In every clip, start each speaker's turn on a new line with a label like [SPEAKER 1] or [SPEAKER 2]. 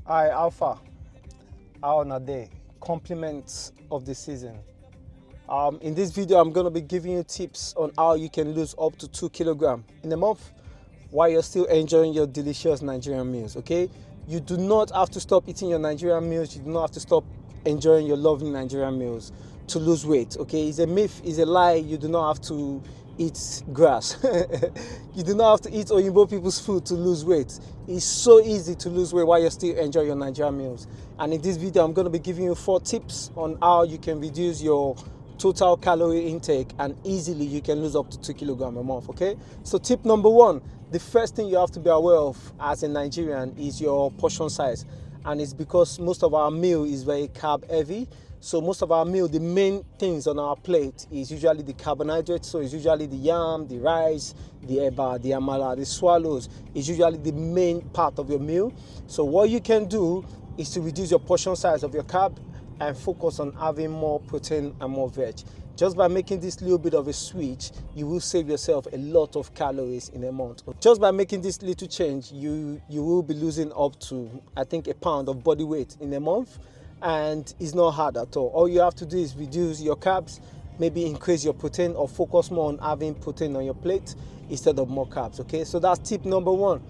[SPEAKER 1] Hi, Alpha. How on a day? Compliments of the season. In this video, I'm going to be giving you tips on how you can lose up to 2 kilograms in a month while you're still enjoying your delicious Nigerian meals, okay? You do not have to stop eating your Nigerian meals. You do not have to stop enjoying your lovely Nigerian meals to lose weight, okay? It's a myth, it's a lie. You do not have to eat grass. You do not have to eat Oyinbo people's food to lose weight. It's so easy to lose weight while you still enjoy your Nigerian meals. And in this video, I'm going to be giving you 4 tips on how you can reduce your total calorie intake and easily you can lose up to 2 kilograms a month, okay? So tip number 1, the first thing you have to be aware of as a Nigerian is your portion size. And it's because most of our meal is very carb heavy. So most of our meal, the main things on our plate is usually the carbohydrates. So it's usually the yam, the rice, the eba, the amala, the swallows. It's usually the main part of your meal. So what you can do is to reduce your portion size of your carb and focus on having more protein and more veg. Just by making this little bit of a switch, you will save yourself a lot of calories in a month. Just by making this little change, you will be losing up to, I think, a pound of body weight in a month. And it's not hard at all you have to do is reduce your carbs, maybe increase your protein or focus more on having protein on your plate instead of more carbs, okay? So that's tip number 1.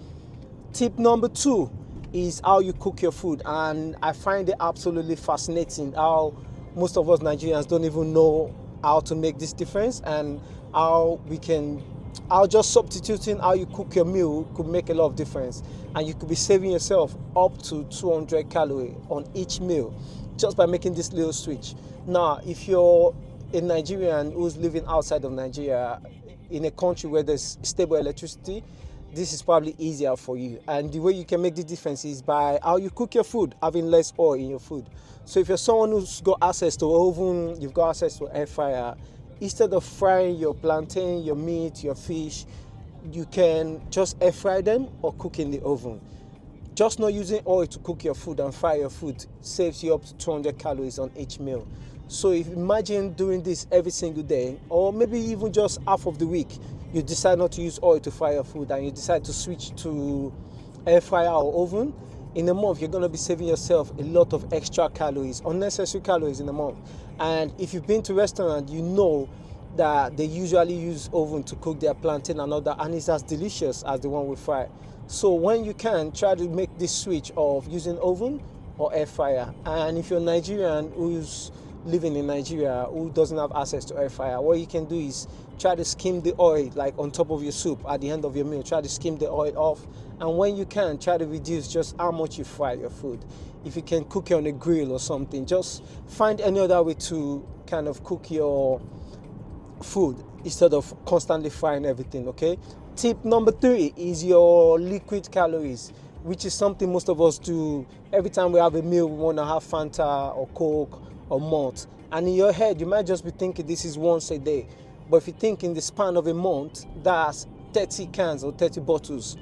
[SPEAKER 1] Tip number 2 is how you cook your food, and I find it absolutely fascinating how most of us Nigerians don't even know how to make this difference, and how just substituting how you cook your meal could make a lot of difference, and you could be saving yourself up to 200 calories on each meal just by making this little switch. Now, if you're a Nigerian who's living outside of Nigeria in a country where there's stable electricity, this is probably easier for you. And the way you can make the difference is by how you cook your food, having less oil in your food. So if you're someone who's got access to oven, you've got access to air fryer, instead of frying your plantain, your meat, your fish, you can just air fry them or cook in the oven. Just not using oil to cook your food and fry your food saves you up to 200 calories on each meal. So if imagine doing this every single day, or maybe even just half of the week, you decide not to use oil to fry your food and you decide to switch to air fryer or oven, in a month you're going to be saving yourself a lot of extra calories, unnecessary calories in a month. And if you've been to a restaurant, you know that they usually use oven to cook their plantain and all that, and it's as delicious as the one we fry. So when you can, try to make this switch of using oven or air fryer. And if you're Nigerian who's living in Nigeria who doesn't have access to air fryer, what you can do is try to skim the oil, like on top of your soup at the end of your meal. Try to skim the oil off, and when you can, try to reduce just how much you fry your food. If you can cook it on a grill or something, just find any other way to kind of cook your food instead of constantly frying everything, okay? Tip number 3 is your liquid calories, which is something most of us do. Every time we have a meal, we want to have Fanta or Coke or malt, and in your head you might just be thinking this is once a day, but if you think in the span of a month, that's 30 cans or 30 bottles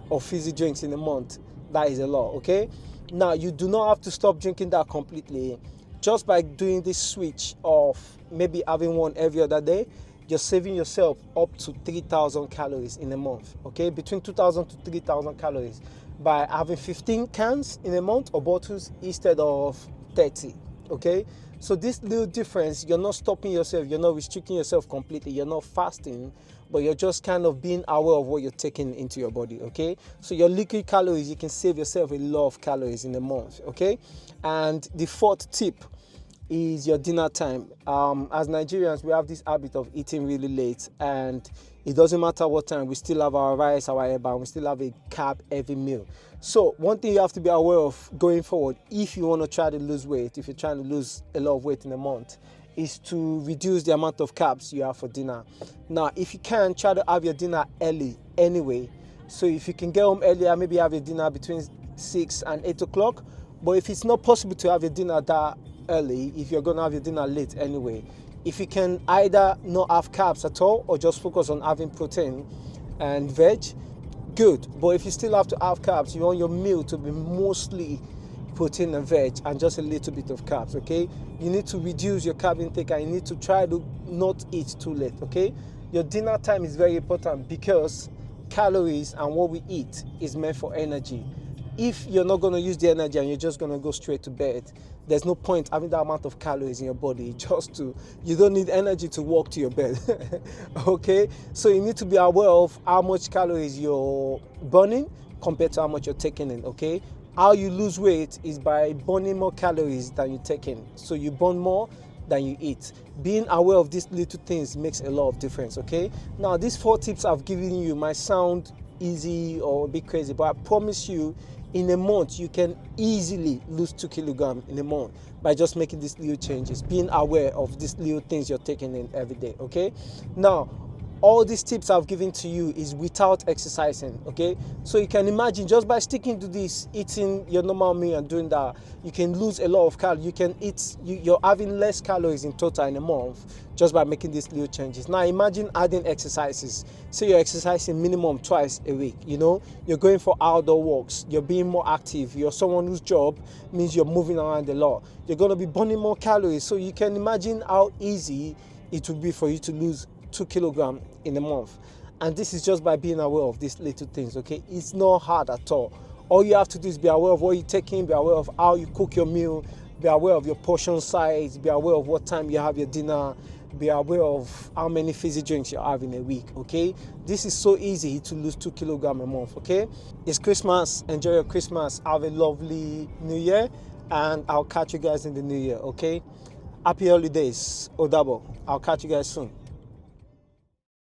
[SPEAKER 1] of fizzy drinks in a month. That is a lot, okay? Now, you do not have to stop drinking that completely. Just by doing this switch of maybe having one every other day, you're saving yourself up to 3,000 calories in a month, okay? Between 2,000 to 3,000 calories by having 15 cans in a month or bottles instead of 30, okay? So this little difference, you're not stopping yourself, you're not restricting yourself completely, you're not fasting, but you're just kind of being aware of what you're taking into your body, okay? So your liquid calories, you can save yourself a lot of calories in a month, okay? And the 4th tip is your dinner time. As Nigerians, we have this habit of eating really late, and it doesn't matter what time, we still have our rice, our eba, we still have a carb heavy meal. So one thing you have to be aware of going forward, if you want to try to lose weight, if you're trying to lose a lot of weight in a month, is to reduce the amount of carbs you have for dinner. Now, if you can, try to have your dinner early anyway. So if you can get home earlier, maybe have your dinner between 6 and 8 o'clock. But if it's not possible to have your dinner that early, if you're going to have your dinner late anyway, if you can either not have carbs at all or just focus on having protein and veg, good. But if you still have to have carbs, you want your meal to be mostly protein and veg and just a little bit of carbs, okay? You need to reduce your carb intake and you need to try to not eat too late, okay? Your dinner time is very important because calories and what we eat is meant for energy. if you're not going to use the energy and you're just going to go straight to bed, there's no point having that amount of calories in your body. You don't need energy to walk to your bed. Okay, so you need to be aware of how much calories you're burning compared to how much you're taking in. Okay, how you lose weight is by burning more calories than you take in. So you burn more than you eat. Being aware of these little things makes a lot of difference. Okay, now these 4 tips I've given you might sound easy or a bit crazy, but I promise you, in a month you can easily lose 2 kilograms in a month by just making these little changes, being aware of these little things you're taking in every day. Okay, now all these tips I've given to you is without exercising. Okay, so you can imagine, just by sticking to this, eating your normal meal and doing that, you can lose a lot of calories. You can eat, you're having less calories in total in a month just by making these little changes. Now imagine adding exercises. Say you're exercising minimum twice a week. You're going for outdoor walks, you're being more active, you're someone whose job means you're moving around a lot. You're going to be burning more calories. So you can imagine how easy it would be for you to lose 2 kilograms in a month. And this is just by being aware of these little things. Okay, it's not hard at all you have to do is be aware of what you're taking, be aware of how you cook your meal, be aware of your portion size, be aware of what time you have your dinner, be aware of how many fizzy drinks you have in a week. Okay, this is so easy to lose 2 kilograms a month. Okay, it's Christmas. Enjoy your Christmas. Have a lovely new year, and I'll catch you guys in the new year. Okay, happy holidays. Odabo. I'll catch you guys soon.